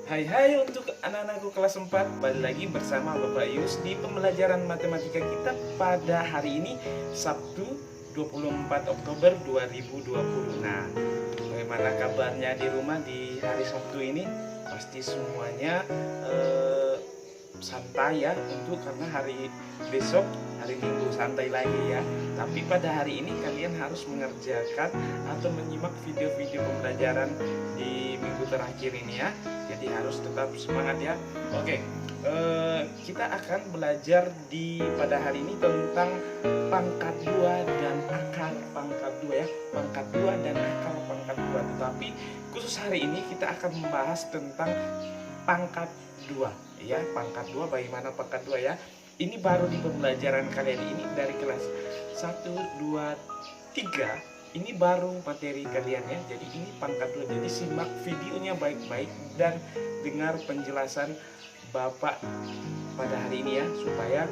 Hai hai untuk anak-anakku kelas 4, balik lagi bersama Bapak Yus di pembelajaran matematika kita pada hari ini Sabtu 24 Oktober 2020. Nah, bagaimana kabarnya di rumah di hari Sabtu ini? Pasti semuanya santai ya, untuk karena hari besok hari Minggu santai lagi ya. Tapi pada hari ini kalian harus mengerjakan atau menyimak video-video pembelajaran di minggu terakhir ini ya. Jadi harus tetap semangat ya. Oke, kita akan belajar pada hari ini tentang pangkat 2 dan akar pangkat 2 ya. Pangkat 2 dan akar pangkat 2. Tetapi khusus hari ini kita akan membahas tentang pangkat 2 ya. Pangkat 2, bagaimana pangkat 2 ya. Ini baru di pembelajaran kalian ini dari kelas 1, 2, 3. Ini baru materi kalian ya. Jadi ini pangkat 2. Jadi simak videonya baik-baik dan dengar penjelasan Bapak pada hari ini ya, supaya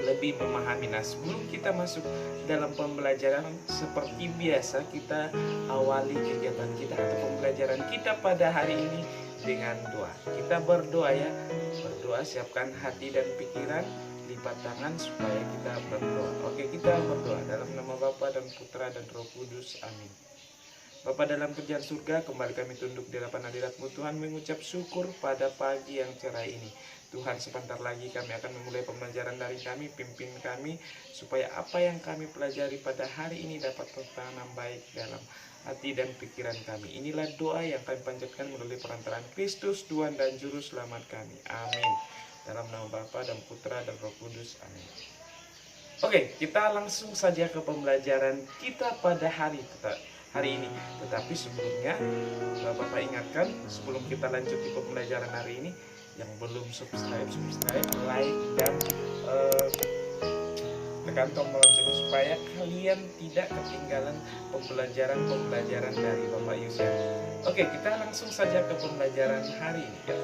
lebih memahami. Nah, sebelum kita masuk dalam pembelajaran, seperti biasa kita awali kegiatan kita atau pembelajaran kita pada hari ini dengan doa. Kita berdoa ya. Berdoa, siapkan hati dan pikiran, lipat tangan supaya kita berdoa. Oke, kita berdoa dalam nama Bapa dan Putra dan Roh Kudus. Amin. Bapa dalam kerjaan surga, kembali kami tunduk di hadapan hadirat-Mu Tuhan, mengucap syukur pada pagi yang cerah ini. Tuhan, sebentar lagi kami akan memulai pembelajaran dari kami, pimpin kami supaya apa yang kami pelajari pada hari ini dapat tertanam baik dalam hati dan pikiran kami. Inilah doa yang kami panjatkan melalui perantaraan Kristus, Tuhan dan Juru Selamat kami. Amin. Dalam nama Bapa dan Putra dan Roh Kudus. Amin. Oke, kita langsung saja ke pembelajaran kita pada hari ini. Tetapi sebelumnya, Bapak ingatkan sebelum kita lanjut di pembelajaran hari ini, yang belum subscribe, like, dan tekan tombol lonceng supaya kalian tidak ketinggalan pembelajaran dari Bapak Yus ya. Oke, kita langsung saja ke pembelajaran hari ini ya.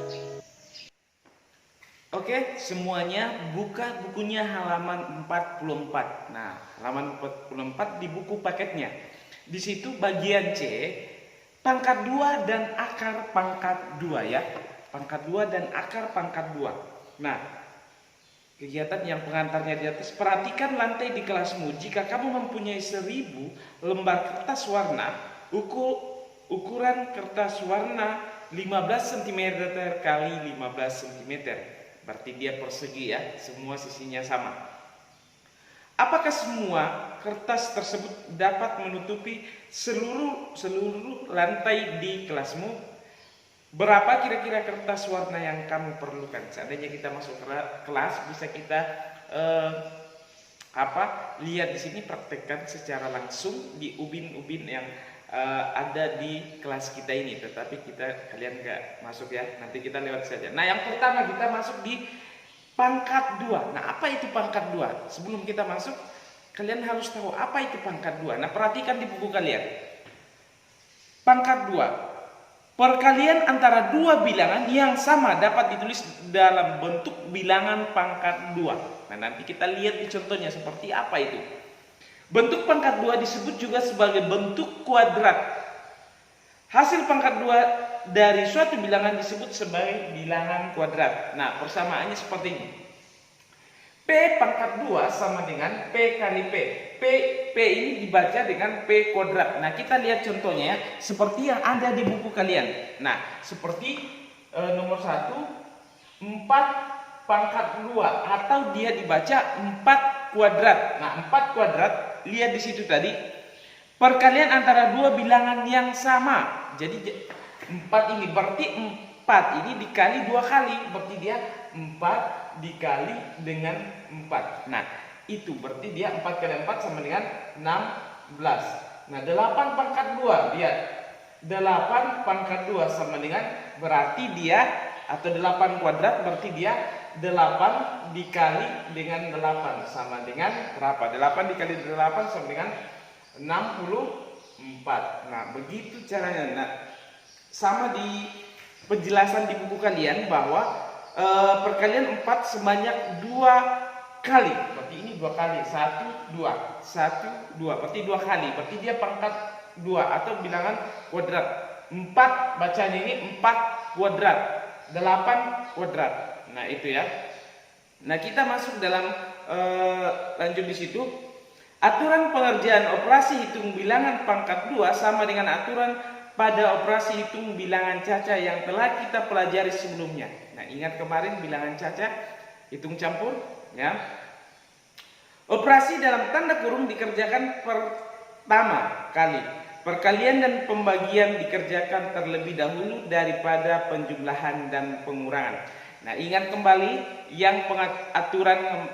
Oke, semuanya buka bukunya halaman 44. Nah, halaman 44 di buku paketnya. Di situ bagian C, pangkat 2 dan akar pangkat 2 ya. Pangkat 2 dan akar pangkat 2. Nah, kegiatan yang pengantarnya di atas, perhatikan lantai di kelasmu. Jika kamu mempunyai 1000 lembar kertas warna, ukuran kertas warna 15 cm kali 15 cm. Berarti dia persegi ya, semua sisinya sama. Apakah semua kertas tersebut dapat menutupi seluruh lantai di kelasmu? Berapa kira-kira kertas warna yang kamu perlukan? Seandainya kita masuk kelas, bisa kita lihat di sini, praktekkan secara langsung di ubin-ubin yang ada di kelas kita ini. Tetapi kalian nggak masuk ya, nanti kita lewat saja. Nah, yang pertama kita masuk di pangkat 2. Nah, apa itu pangkat 2? Sebelum kita masuk, kalian harus tahu apa itu pangkat 2. Nah, perhatikan di buku kalian. Pangkat 2. Perkalian antara dua bilangan yang sama dapat ditulis dalam bentuk bilangan pangkat 2. Nah, nanti kita lihat di contohnya seperti apa itu. Bentuk pangkat 2 disebut juga sebagai bentuk kuadrat. Hasil pangkat 2 dari suatu bilangan disebut sebagai bilangan kuadrat. Nah, persamaannya seperti ini. P pangkat 2 sama dengan P kali P. P ini dibaca dengan P kuadrat. Nah, kita lihat contohnya ya, seperti yang ada di buku kalian. Nah, seperti nomor 1, 4 pangkat 2, atau dia dibaca 4 kuadrat. Nah, 4 kuadrat, lihat di situ tadi, perkalian antara dua bilangan yang sama. Jadi 4 ini berarti 4 ini dikali 2 kali, berarti dia 4 dikali dengan 4. Nah, itu berarti dia 4 kali 4 sama dengan 16. Nah, 8 pangkat 2, lihat. 8 pangkat 2 sama dengan, berarti dia, atau 8 kuadrat, berarti dia 8 dikali dengan 8 sama dengan berapa? 8 dikali 8 sama dengan 64. Nah, begitu caranya. Nah, sama di penjelasan di buku kalian bahwa perkalian 4 sebanyak 2 kali. Berarti ini 2 kali. 1, 2. 1, 2. Berarti 2 kali. Berarti dia pangkat 2 atau bilangan kuadrat. 4 bacanya ini 4 kuadrat. 8 kuadrat. Nah, itu ya. Nah, kita masuk dalam lanjut di situ. Aturan pengerjaan operasi hitung bilangan pangkat 2 sama dengan aturan pada operasi hitung bilangan caca yang telah kita pelajari sebelumnya. Nah, ingat kemarin bilangan caca hitung campur, ya. Operasi dalam tanda kurung dikerjakan pertama kali. Perkalian dan pembagian dikerjakan terlebih dahulu daripada penjumlahan dan pengurangan. Nah, ingat kembali yang aturan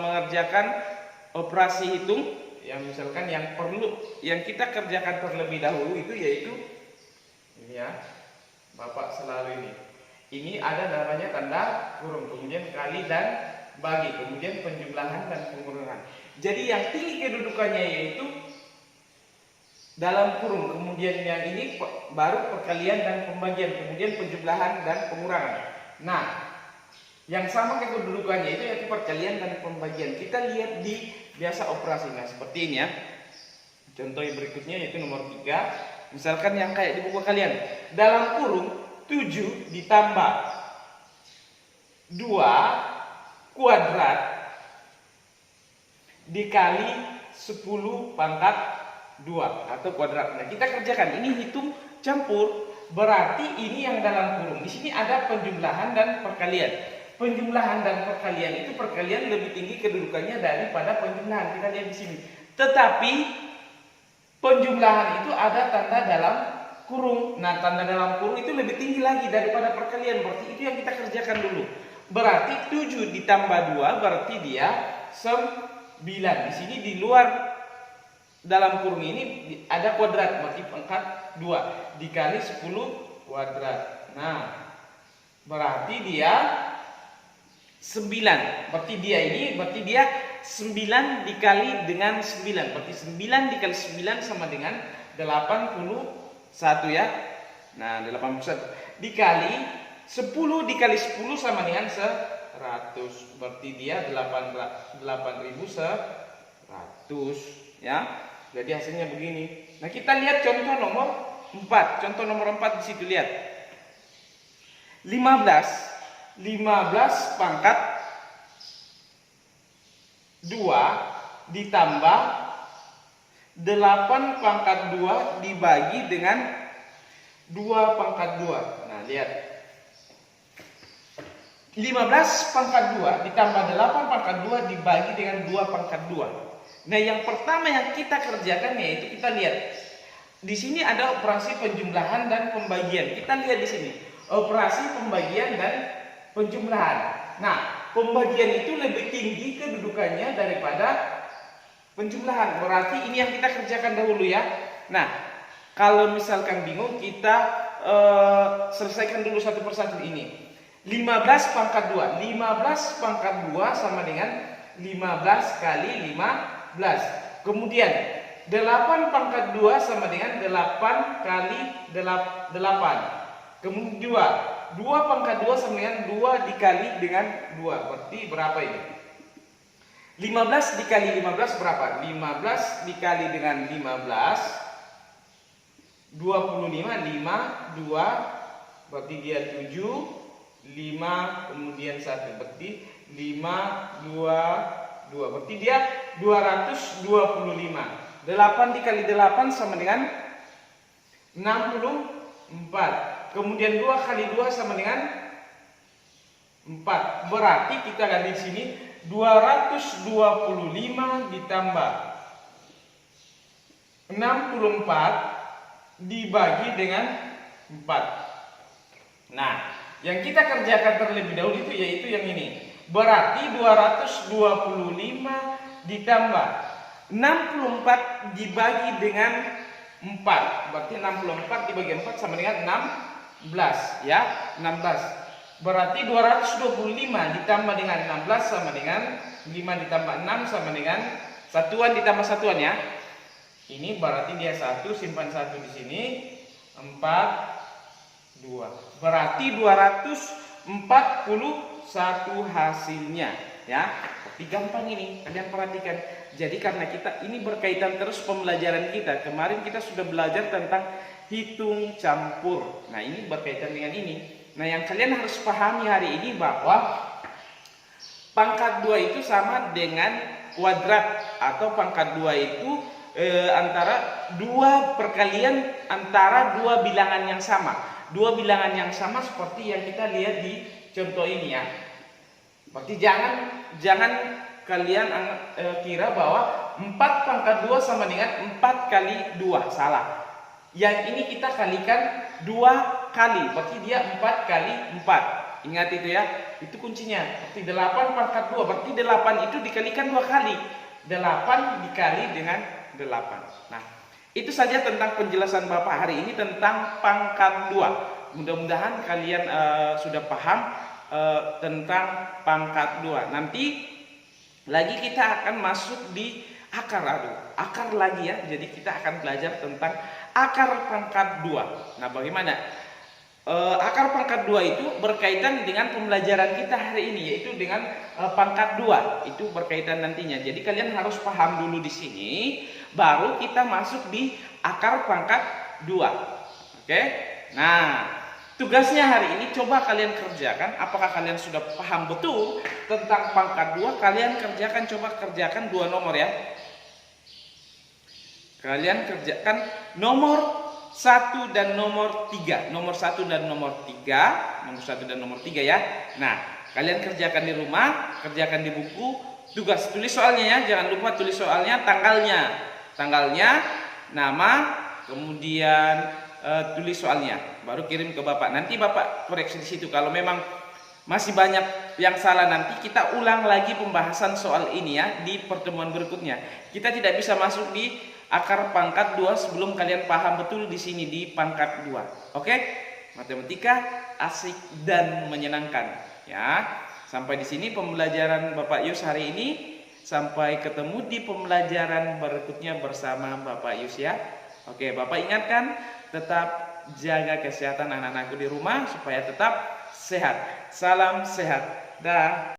mengerjakan operasi hitung, yang misalkan yang perlu yang kita kerjakan terlebih dahulu itu yaitu ini ya, Bapak selalu ini ada namanya tanda kurung, kemudian kali dan bagi, kemudian penjumlahan dan pengurangan. Jadi yang tinggi kedudukannya yaitu dalam kurung, kemudian yang ini baru perkalian dan pembagian, kemudian penjumlahan dan pengurangan. Nah, yang sama kedudukannya itu yaitu perkalian dan pembagian. Kita lihat di biasa operasi. Nah, seperti ini ya. Contoh yang berikutnya yaitu nomor 3. Misalkan yang kayak di buku kalian. Dalam kurung 7 ditambah 2 kuadrat dikali 10 pangkat 2 atau kuadrat. Nah, kita kerjakan. Ini hitung campur, berarti ini yang dalam kurung. Di sini ada penjumlahan dan perkalian. Penjumlahan dan perkalian itu perkalian lebih tinggi kedudukannya daripada penjumlahan. Kita lihat di sini. Tetapi penjumlahan itu ada tanda dalam kurung. Nah, tanda dalam kurung itu lebih tinggi lagi daripada perkalian. Berarti itu yang kita kerjakan dulu. Berarti 7 ditambah 2 berarti dia 9. Di sini di luar dalam kurung ini ada kuadrat, berarti pangkat 2 dikali 10 kuadrat. Nah, berarti dia 9. Berarti dia 9 dikali dengan 9. Berarti 9 dikali 9 sama dengan 81 ya. Nah, 81 dikali 10 dikali 10 sama dengan 100. Berarti dia 8.100 ya. Jadi hasilnya begini. Nah, kita lihat contoh nomor 4. Contoh nomor 4 di situ lihat. 15 pangkat 2 ditambah 8 pangkat 2 dibagi dengan 2 pangkat 2. Nah, lihat. 15 pangkat 2 ditambah 8 pangkat 2 dibagi dengan 2 pangkat 2. Nah, yang pertama yang kita kerjakan yaitu kita lihat. Di sini ada operasi penjumlahan dan pembagian. Kita lihat di sini. Operasi pembagian dan penjumlahan. Nah, pembagian itu lebih tinggi kedudukannya daripada penjumlahan. Berarti ini yang kita kerjakan dahulu ya. Nah, kalau misalkan bingung kita selesaikan dulu satu persatu ini. 15 pangkat 2. 15 pangkat 2 sama dengan 15 kali 15. Kemudian 8 pangkat 2 sama dengan 8 kali 8. Kemudian 2 pangkat 2 sama dengan 2 dikali dengan 2. Berarti berapa ini? 15 dikali 15 berapa? 15 dikali dengan 15 25, 5, 2 berarti dia 7, 5 kemudian 1 berarti 5, 2, 2 berarti dia 225. 8 dikali 8 sama dengan 64. Kemudian 2 kali 2 sama dengan 4. Berarti kita lihat di sini 225 ditambah 64 dibagi dengan 4. Nah, yang kita kerjakan terlebih dahulu itu yaitu yang ini. Berarti 225 ditambah 64 dibagi dengan 4. Berarti 64 dibagi 4 sama dengan 16 ya, 16. Berarti 225 ditambah dengan 16 sama dengan 5 ditambah 6 sama dengan satuan ditambah satuan ya. Ini berarti dia 1, simpan 1 di sini, 4, 2. Berarti 241 hasilnya ya. Tapi gampang ini, kalian perhatikan. Jadi karena kita ini berkaitan terus pembelajaran kita. Kemarin kita sudah belajar tentang hitung campur. Nah, ini berkaitan dengan ini. Nah, yang kalian harus pahami hari ini bahwa pangkat 2 itu sama dengan kuadrat, atau pangkat 2 itu antara dua perkalian antara dua bilangan yang sama. Dua bilangan yang sama seperti yang kita lihat di contoh ini ya. Berarti jangan kalian kira bahwa 4 pangkat 2 sama dengan 4 kali 2. Salah. Yang ini kita kalikan 2 kali. Berarti dia 4 kali 4. Ingat itu ya. Itu kuncinya. Berarti 8 pangkat 2. Berarti 8 itu dikalikan 2 kali. 8 dikali dengan 8. Nah, itu saja tentang penjelasan Bapak hari ini tentang pangkat 2. Mudah-mudahan kalian sudah paham tentang pangkat 2. Nanti lagi kita akan masuk di akar lagi ya. Jadi kita akan belajar tentang akar pangkat 2. Nah, bagaimana? Akar pangkat 2 itu berkaitan dengan pembelajaran kita hari ini, yaitu dengan pangkat 2. Itu berkaitan nantinya. Jadi kalian harus paham dulu di sini, baru kita masuk di akar pangkat 2. Oke? Nah, tugasnya hari ini coba kalian kerjakan. Apakah kalian sudah paham betul tentang pangkat 2? Kalian coba kerjakan 2 nomor ya. Kalian kerjakan nomor 1 dan nomor 3. Nomor 1 dan nomor 3. Nomor 1 dan nomor 3 ya. Nah, kalian kerjakan di rumah, kerjakan di buku. Tugas tulis soalnya ya. Jangan lupa tulis soalnya, tanggalnya, nama, kemudian tulis soalnya, baru kirim ke Bapak. Nanti Bapak koreksi di situ. Kalau memang masih banyak yang salah, nanti kita ulang lagi pembahasan soal ini ya di pertemuan berikutnya. Kita tidak bisa masuk di akar pangkat 2 sebelum kalian paham betul di sini di pangkat 2. Oke? Matematika asik dan menyenangkan ya. Sampai di sini pembelajaran Bapak Yus hari ini. Sampai ketemu di pembelajaran berikutnya bersama Bapak Yus ya. Oke, Bapak ingatkan, tetap jaga kesehatan anak-anakku di rumah supaya tetap sehat. Salam sehat. Dah.